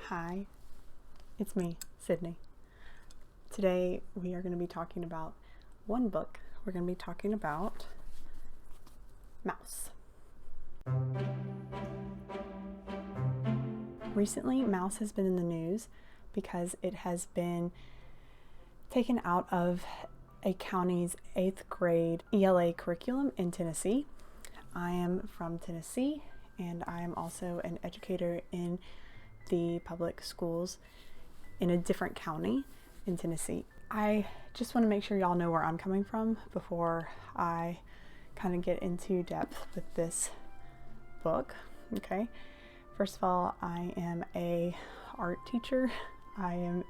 Hi, it's me, Sydney. Today we are going to be talking about one book. We're going to be talking about Mouse. Recently, Mouse has been in the news because it has been taken out of a county's 8th grade ELA curriculum in Tennessee. I am from Tennessee, and I am also an educator in the public schools in a different county in Tennessee. I just want to make sure y'all know where I'm coming from before I kind of get into depth with this book. Okay, first of all, I am a art teacher. I am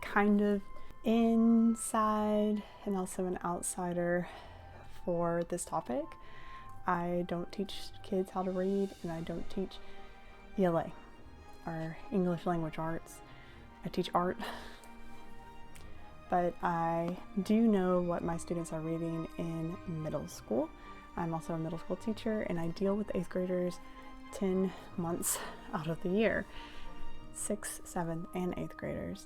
kind of inside and also an outsider for this topic. I don't teach kids how to read, and I don't teach ELA or English language arts. I teach art, but I do know what my students are reading in middle school. I'm also a middle school teacher, and I deal with 8th graders 10 months out of the year, 6th, 7th, and 8th graders.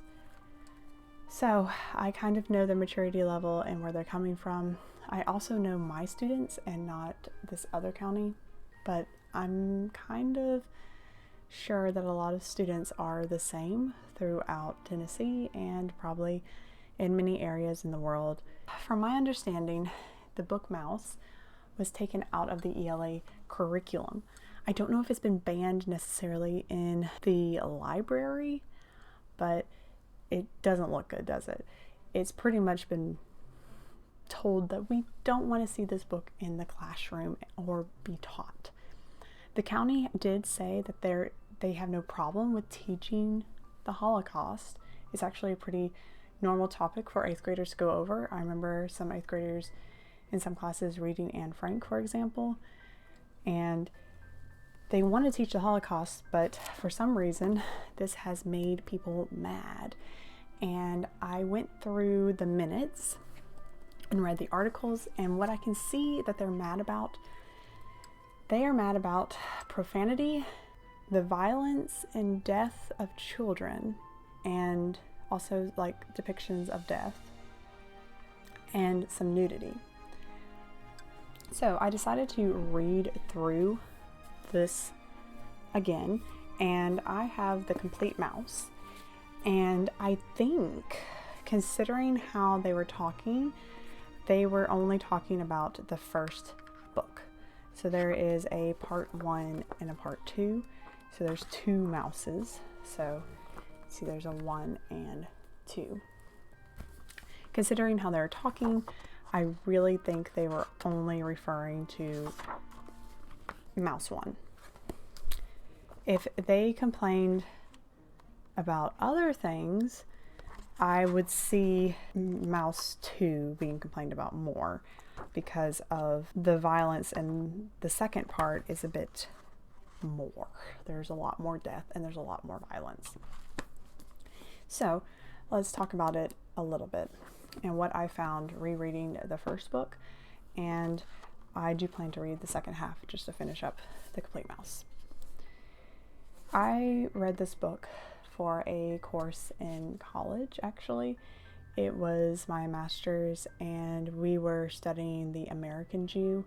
So I kind of know their maturity level and where they're coming from. I also know my students and not this other county, but I'm kind of sure that a lot of students are the same throughout Tennessee and probably in many areas in the world. From my understanding, the book Mouse was taken out of the ELA curriculum. I don't know if it's been banned necessarily in the library, but it doesn't look good, does it? It's pretty much been told that we don't want to see this book in the classroom or be taught. The county did say that they have no problem with teaching the Holocaust. It's actually a pretty normal topic for 8th graders to go over. I remember some 8th graders in some classes reading Anne Frank, for example, and they want to teach the Holocaust, but for some reason this has made people mad. And I went through the minutes and read the articles, and what I can see that they're mad about, they are mad about profanity, the violence and death of children, and also like depictions of death and some nudity. So I decided to read through this again, and I have the complete Mouse. And I think, considering how they were talking, they were only talking about the first book. So there is a part 1 and a part 2. So there's 2 Mouses. So see, there's a 1 and 2. Considering how they're talking, I really think they were only referring to Mouse 1. If they complained about other things, I would see Mouse 2 being complained about more because of the violence, and the second part is a bit more. There's a lot more death and there's a lot more violence. So let's talk about it a little bit and what I found rereading the first book, and I do plan to read the second half just to finish up the complete Mouse. I read this book for a course in college, actually. It was my master's, and we were studying the American Jew.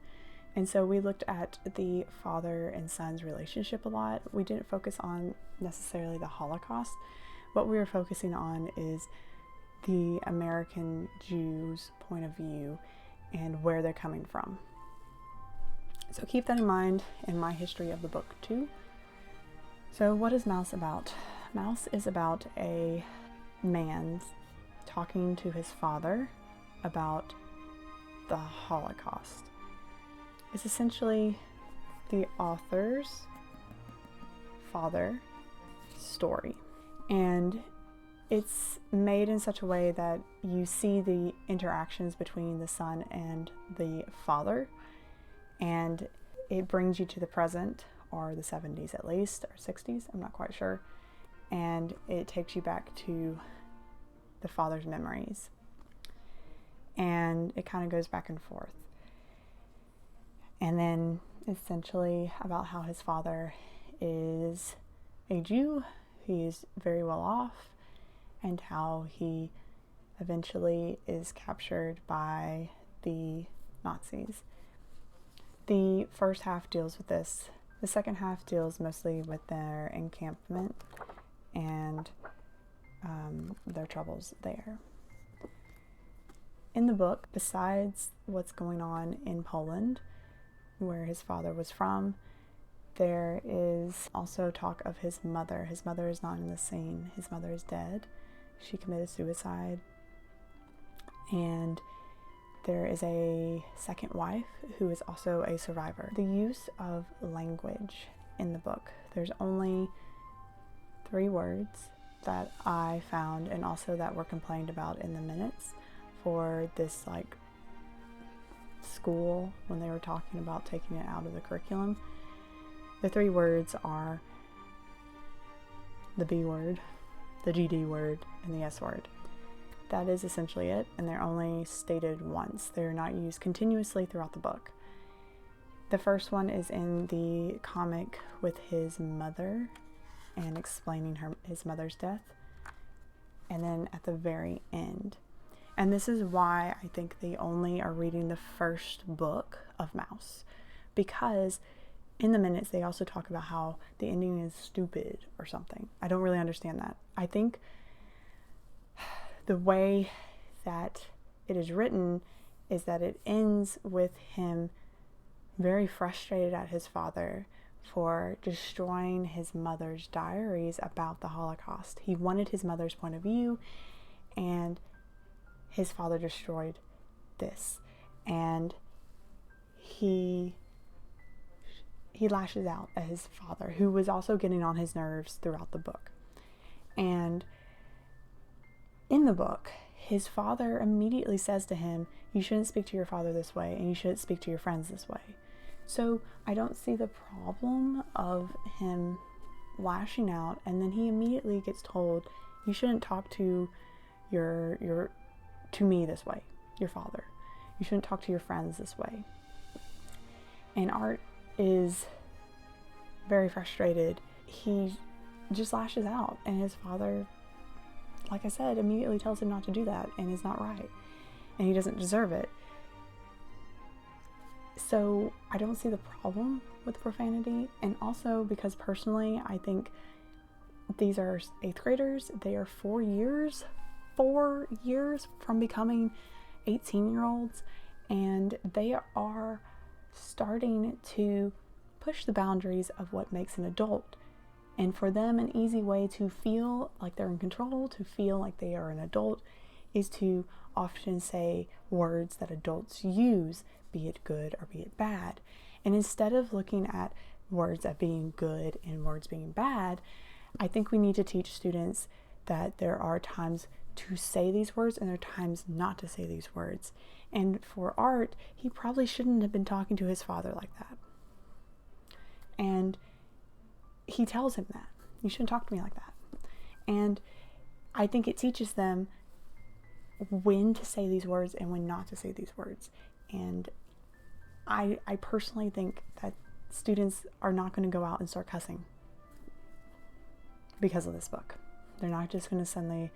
And so we looked at the father and son's relationship a lot. We didn't focus on necessarily the Holocaust. What we were focusing on is the American Jews' point of view and where they're coming from. So keep that in mind in my history of the book too. So what is Mouse about? Mouse is about a man talking to his father about the Holocaust. It's essentially the author's father story, and it's made in such a way that you see the interactions between the son and the father, and it brings you to the present, or the 70s at least, or 60s, I'm not quite sure, and it takes you back to the father's memories, and it kind of goes back and forth. And then essentially about how his father is a Jew he's very well off and how he eventually is captured by the Nazis. The first half deals with this. The second half deals mostly with their encampment and their troubles there. In the book, besides what's going on in Poland, where his father was from, there is also talk of his mother. His mother is not in the scene. His mother is dead. She committed suicide. And there is a second wife who is also a survivor. The use of language in the book, there's only 3 words that I found, and also that were complained about in the minutes for this school when they were talking about taking it out of the curriculum. The 3 words are the B word, the GD word, and the S word. That is essentially it, and they're only stated once. They're not used continuously throughout the book. The first one is in the comic with his mother and explaining his mother's death, and then at the very end. And this is why I think they only are reading the first book of Mouse, because in the minutes they also talk about how the ending is stupid or something. I don't really understand that. I think the way that it is written is that it ends with him very frustrated at his father for destroying his mother's diaries about the Holocaust. He wanted his mother's point of view, and his father destroyed this. And he lashes out at his father, who was also getting on his nerves throughout the book. And in the book, his father immediately says to him, you shouldn't speak to your father this way, and you shouldn't speak to your friends this way. So I don't see the problem of him lashing out, and then he immediately gets told, you shouldn't talk to to me this way, your father. You shouldn't talk to your friends this way. And Art is very frustrated. He just lashes out, and his father, like I said, immediately tells him not to do that, and is not right, and he doesn't deserve it. So I don't see the problem with profanity, and also because personally I think these are 8th graders. They are 4 years from becoming 18-year-olds, and they are starting to push the boundaries of what makes an adult. And for them, an easy way to feel like they're in control, to feel like they are an adult, is to often say words that adults use, be it good or be it bad. And instead of looking at words as being good and words being bad, I think we need to teach students that there are times to say these words and there are times not to say these words. And for Art, he probably shouldn't have been talking to his father like that. And he tells him that. You shouldn't talk to me like that. And I think it teaches them when to say these words and when not to say these words. And I personally think that students are not going to go out and start cussing because of this book. They're not just going to suddenly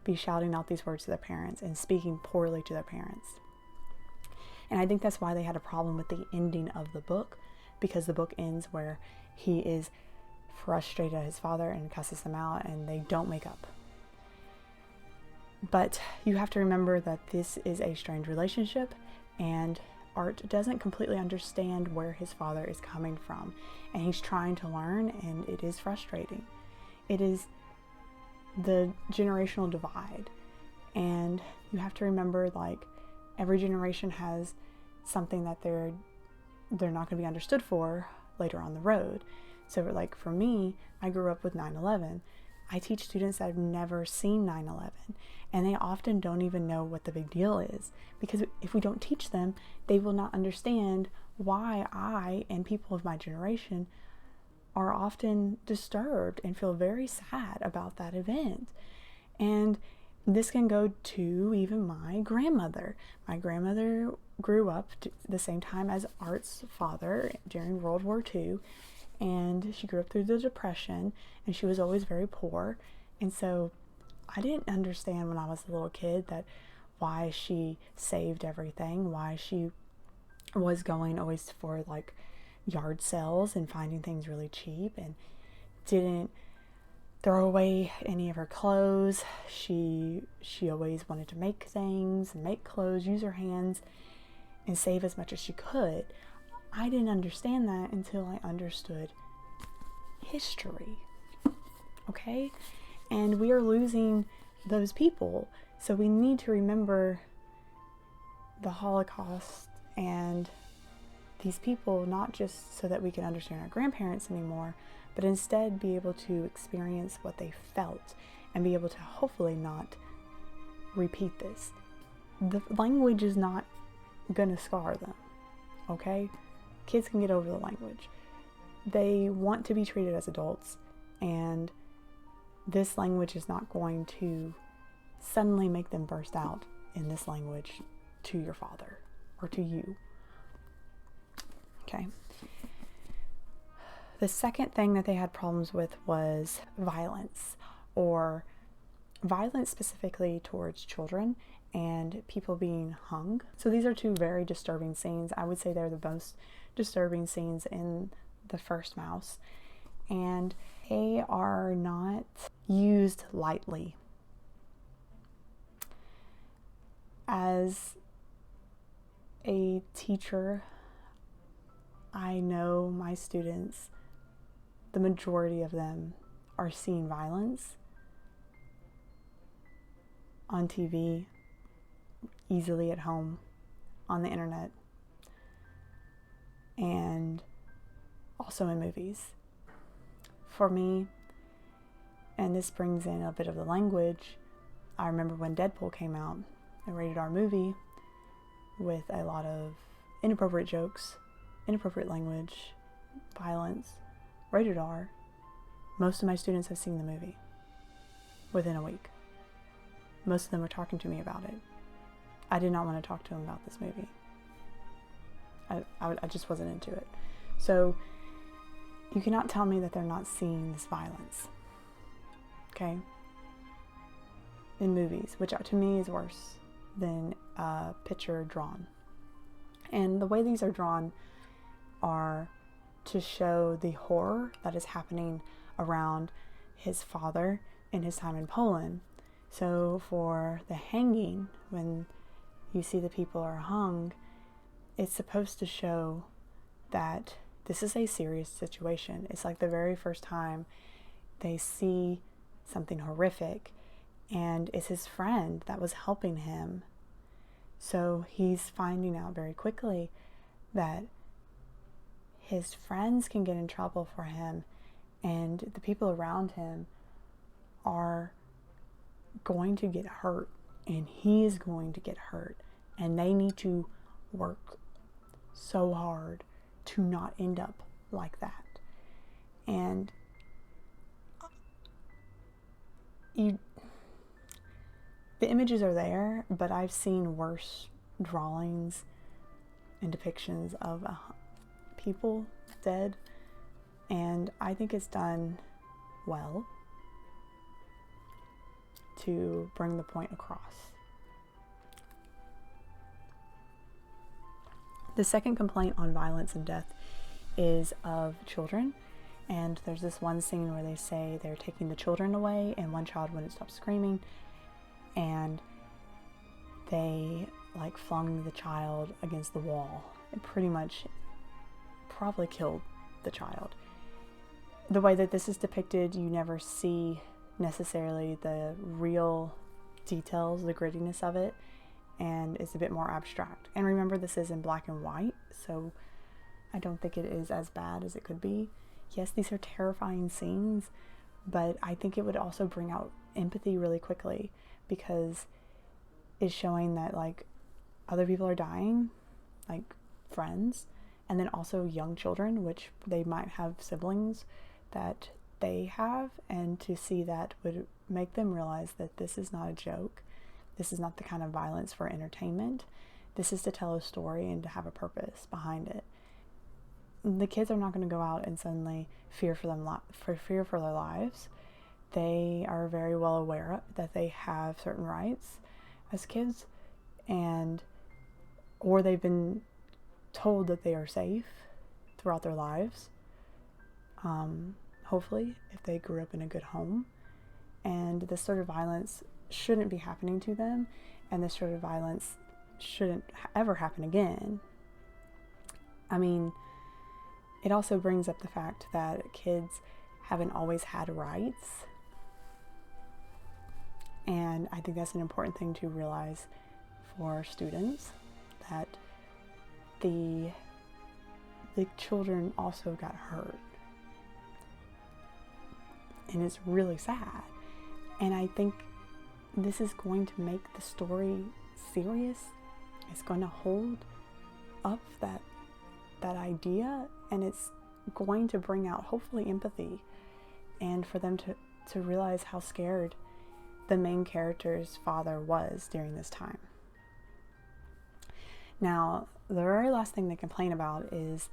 be shouting out these words to their parents and speaking poorly to their parents. And I think that's why they had a problem with the ending of the book, because the book ends where he is frustrated at his father and cusses him out, and they don't make up. But you have to remember that this is a strained relationship, and Art doesn't completely understand where his father is coming from, and he's trying to learn, and it is frustrating. It is the generational divide, and you have to remember, like, every generation has something that they're not going to be understood for later on the road. So like for me, I grew up with 9/11. I teach students that have never seen 9/11, and they often don't even know what the big deal is, because if we don't teach them, they will not understand why I and people of my generation are often disturbed and feel very sad about that event. And this can go to even my grandmother. My grandmother grew up the same time as Art's father during World War II, and she grew up through the Depression, and she was always very poor. And so I didn't understand when I was a little kid that why she saved everything, why she was going always for like yard sales and finding things really cheap, and didn't throw away any of her clothes. She always wanted to make things and make clothes, use her hands, and save as much as she could. I didn't understand that until I understood history. Okay? And we are losing those people. So we need to remember the Holocaust and these people, not just so that we can understand our grandparents anymore, but instead be able to experience what they felt and be able to hopefully not repeat this. The language is not gonna scar them, okay? Kids can get over the language. They want to be treated as adults, and this language is not going to suddenly make them burst out in this language to your father or to you. Okay. The second thing that they had problems with was violence, or violence specifically towards children and people being hung. So these are two very disturbing scenes. I would say they're the most disturbing scenes in the first Mouse, and they are not used lightly. As a teacher, I know my students, the majority of them are seeing violence on TV, easily at home, on the internet, and also in movies. For me, and this brings in a bit of the language, I remember when Deadpool came out, a rated R movie with a lot of inappropriate jokes, inappropriate language, violence, rated R. Most of my students have seen the movie within a week. Most of them were talking to me about it. I did not want to talk to them about this movie. I just wasn't into it. So you cannot tell me that they're not seeing this violence, okay? In movies, which to me is worse than a picture drawn. And the way these are drawn are to show the horror that is happening around his father in his time in Poland. So for the hanging, when you see the people are hung, it's supposed to show that this is a serious situation. It's like the very first time they see something horrific, and it's his friend that was helping him. So he's finding out very quickly that his friends can get in trouble for him, and the people around him are going to get hurt, and he is going to get hurt, and they need to work so hard to not end up like that. And the images are there, but I've seen worse drawings and depictions of people dead, and I think it's done well to bring the point across. The second complaint on violence and death is of children, and there's this one scene where they say they're taking the children away, and one child wouldn't stop screaming, and they like flung the child against the wall and pretty much probably killed the child. The way that this is depicted, you never see necessarily the real details, the grittiness of it, and it's a bit more abstract. And remember, this is in black and white, so I don't think it is as bad as it could be. Yes, these are terrifying scenes, but I think it would also bring out empathy really quickly, because it's showing that like other people are dying, like friends, and then also young children, which they might have siblings that they have, and to see that would make them realize that this is not a joke. This is not the kind of violence for entertainment. This is to tell a story and to have a purpose behind it. the kids are not going to go out and suddenly fear for their lives. They are very well aware that they have certain rights as kids, or they've been told that they are safe throughout their lives. Hopefully, if they grew up in a good home, and this sort of violence shouldn't be happening to them, and this sort of violence shouldn't ever happen again. I mean, it also brings up the fact that kids haven't always had rights, and I think that's an important thing to realize for students, that the children also got hurt. And it's really sad. And I think this is going to make the story serious. It's going to hold up that idea, and it's going to bring out, hopefully, empathy, and for them to realize how scared the main character's father was during this time. Now, the very last thing they complain about is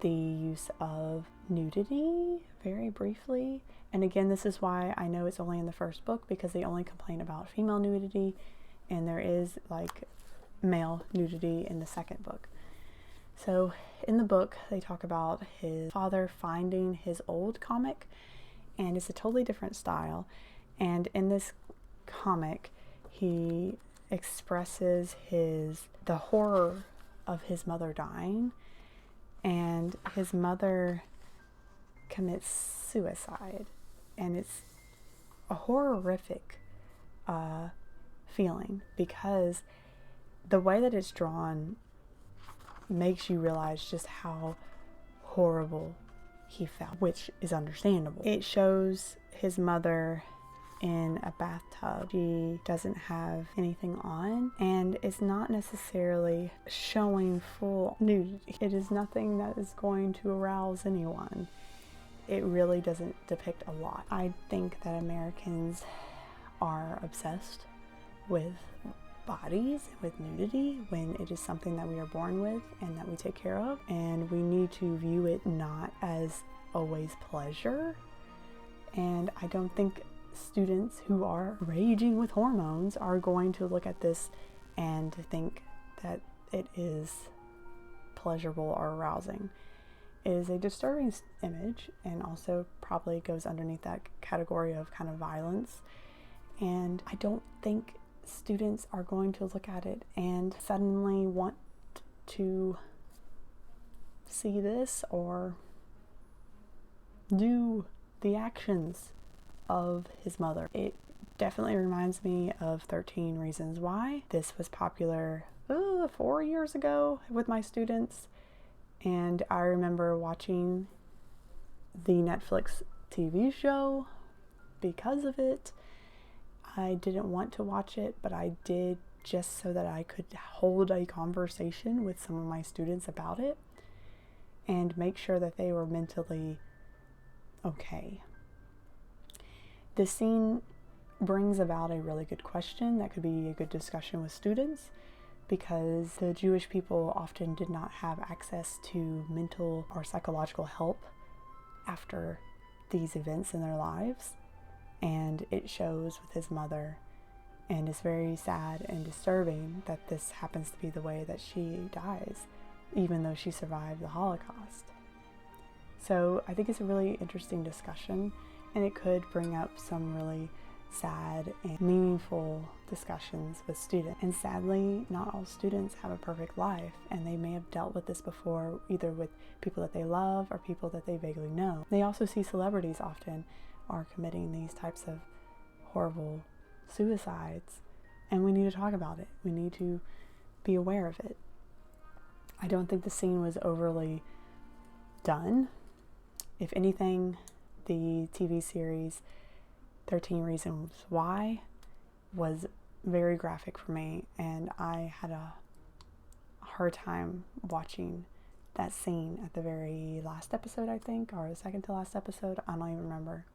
the use of nudity, very briefly. And again, this is why I know it's only in the first book, because they only complain about female nudity, and there is like male nudity in the second book. So in the book, they talk about his father finding his old comic, and it's a totally different style. And in this comic, he expresses the horror of his mother dying, and his mother commits suicide, and it's a horrific feeling, because the way that it's drawn makes you realize just how horrible he felt, which is understandable. It shows his mother in a bathtub. She doesn't have anything on, and it's not necessarily showing full nudity. It is nothing that is going to arouse anyone. It really doesn't depict a lot. I think that Americans are obsessed with bodies, with nudity, when it is something that we are born with and that we take care of, and we need to view it not as always pleasure. And I don't think students who are raging with hormones are going to look at this and think that it is pleasurable or arousing. It is a disturbing image, and also probably goes underneath that category of kind of violence. And I don't think students are going to look at it and suddenly want to see this or do the actions of his mother. It definitely reminds me of 13 Reasons Why. This was popular 4 years ago with my students, and I remember watching the Netflix TV show because of it. I didn't want to watch it, but I did just so that I could hold a conversation with some of my students about it and make sure that they were mentally okay. The scene brings about a really good question that could be a good discussion with students, because the Jewish people often did not have access to mental or psychological help after these events in their lives. And it shows with his mother, and it's very sad and disturbing that this happens to be the way that she dies, even though she survived the Holocaust. So I think it's a really interesting discussion, and it could bring up some really sad and meaningful discussions with students. And sadly, not all students have a perfect life, and they may have dealt with this before, either with people that they love or people that they vaguely know. They also see celebrities often are committing these types of horrible suicides, and we need to talk about it. We need to be aware of it. I don't think the scene was overly done. If anything, the TV series 13 Reasons Why was very graphic for me, and I had a hard time watching that scene at the very last episode, I think, or the second to last episode. I don't even remember.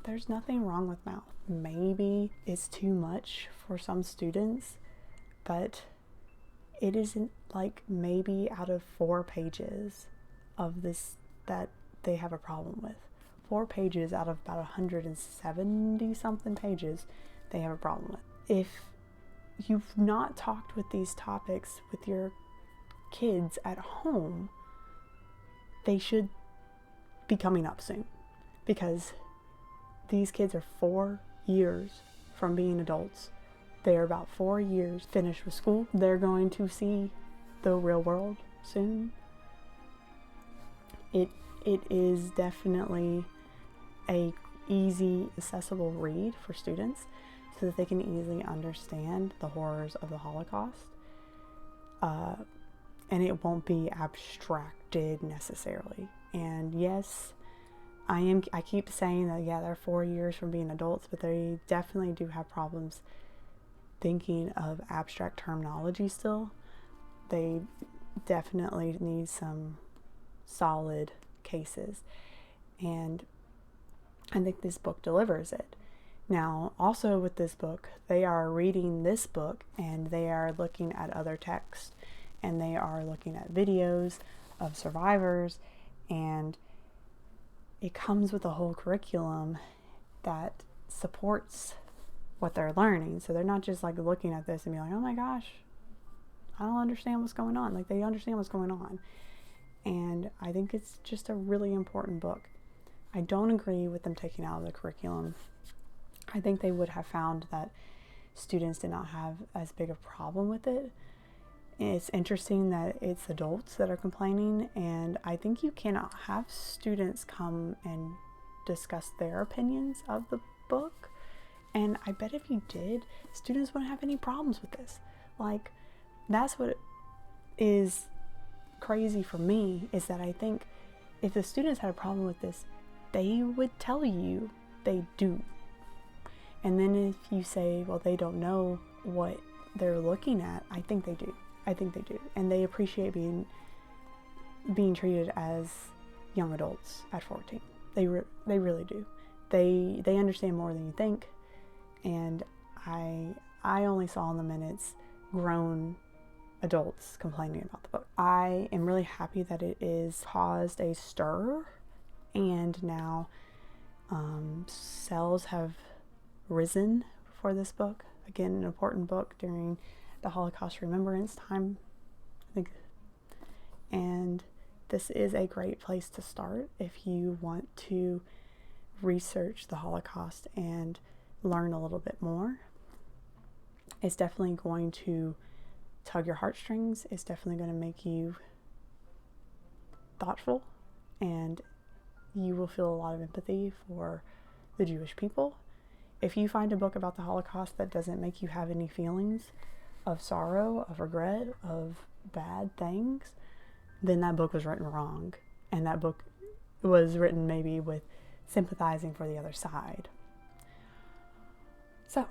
there's nothing wrong with mouth. Maybe it's too much for some students, but it isn't like maybe out of 4 pages of this that they have a problem with. 4 pages out of about 170 something pages they have a problem with. If you've not talked with these topics with your kids at home, they should be coming up soon, because these kids are 4 years from being adults. They are about 4 years finished with school. They're going to see the real world soon. It is definitely a easy, accessible read for students so that they can easily understand the horrors of the Holocaust. And it won't be abstracted necessarily. And yes, I keep saying that, yeah, they're 4 years from being adults, but they definitely do have problems thinking of abstract terminology still. They definitely need some solid cases. And I think this book delivers it. Now, also with this book, they are reading this book and they are looking at other texts and they are looking at videos of survivors, and it comes with a whole curriculum that supports what they're learning. So they're not just like looking at this and be like, oh my gosh, I don't understand what's going on. Like, they understand what's going on. And I think it's just a really important book. I don't agree with them taking out of the curriculum. I think they would have found that students did not have as big a problem with it. It's interesting that it's adults that are complaining, and I think you cannot have students come and discuss their opinions of the book. And I bet if you did, students wouldn't have any problems with this. Like, that's what is crazy for me, is that I think if the students had a problem with this, they would tell you they do. And then if you say, well, they don't know what they're looking at, I think they do. I think they do. And they appreciate being treated as young adults at 14. They really do. They understand more than you think. And I only saw in the minutes grown adults complaining about the book. I am really happy that it is caused a stir, and now sales have risen for this book. Again, an important book during the Holocaust remembrance time, I think. And this is a great place to start if you want to research the Holocaust and learn a little bit more. It's definitely going to tug your heartstrings. It's definitely going to make you thoughtful, and you will feel a lot of empathy for the Jewish people. If you find a book about the Holocaust that doesn't make you have any feelings of sorrow, of regret, of bad things, then that book was written wrong. And that book was written maybe with sympathizing for the other side. So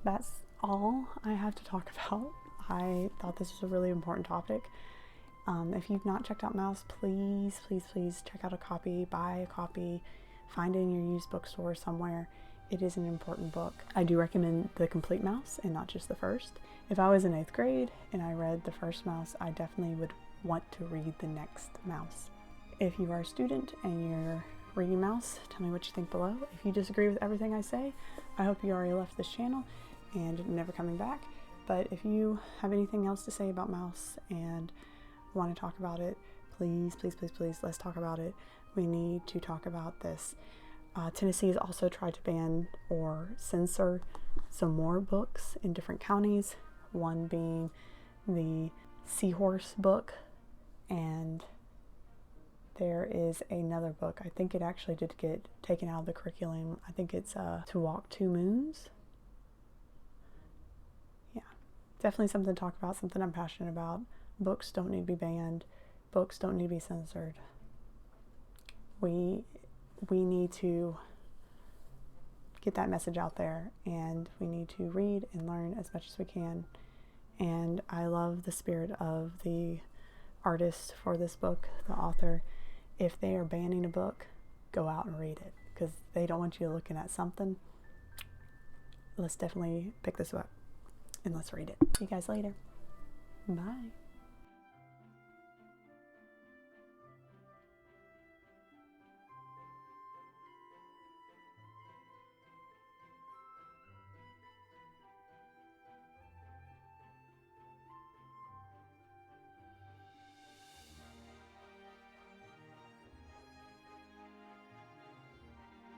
that's all I have to talk about. I thought this was a really important topic. If you've not checked out Mouse, please check out a copy, buy a copy, find it in your used bookstore somewhere. It is an important book. I do recommend the complete Mouse and not just the first. If I was in 8th grade and I read the first Mouse, I definitely would want to read the next Mouse. If you are a student and you're reading Mouse, tell me what you think below. If you disagree with everything I say, I hope you already left this channel and never coming back. But if you have anything else to say about Mouse and want to talk about it, please, let's talk about it. We need to talk about this. Tennessee has also tried to ban or censor some more books in different counties, one being the Seahorse book, and there is another book. I think it actually did get taken out of the curriculum. I think it's To Walk Two Moons. Yeah, definitely something to talk about, something I'm passionate about. Books don't need to be banned. Books don't need to be censored. We need to get that message out there, and we need to read and learn as much as we can. And I love the spirit of the artist for this book, the author. If they are banning a book, go out and read it, because they don't want you looking at something, let's definitely pick this up and let's read it. See you guys later. Bye.